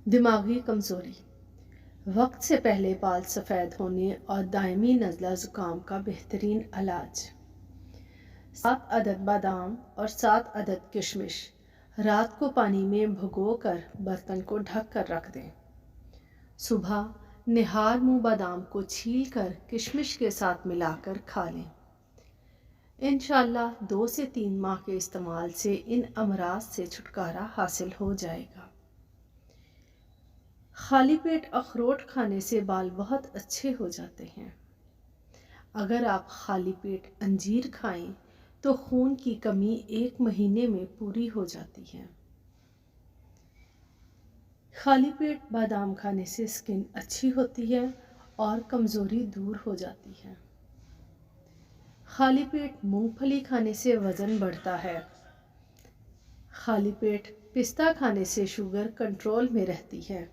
دماغی کمزوری، وقت سے پہلے بال سفید ہونے اور دائمی نزلہ زکام کا بہترین علاج۔ 7 عدد بادام اور 7 عدد کشمش رات کو پانی میں بھگو کر برتن کو ڈھک کر رکھ دیں۔ صبح نہار منہ بادام کو چھیل کر کشمش کے ساتھ ملا کر کھا لیں۔ انشاءاللہ 2 سے 3 ماہ کے استعمال سے ان امراض سے چھٹکارا حاصل ہو جائے گا۔ خالی پیٹ اخروٹ کھانے سے بال بہت اچھے ہو جاتے ہیں۔ اگر آپ خالی پیٹ انجیر کھائیں تو خون کی کمی 1 مہینے میں پوری ہو جاتی ہے۔ خالی پیٹ بادام کھانے سے سکن اچھی ہوتی ہے اور کمزوری دور ہو جاتی ہے۔ خالی پیٹ مونگ پھلی کھانے سے وزن بڑھتا ہے۔ خالی پیٹ پستہ کھانے سے شوگر کنٹرول میں رہتی ہے۔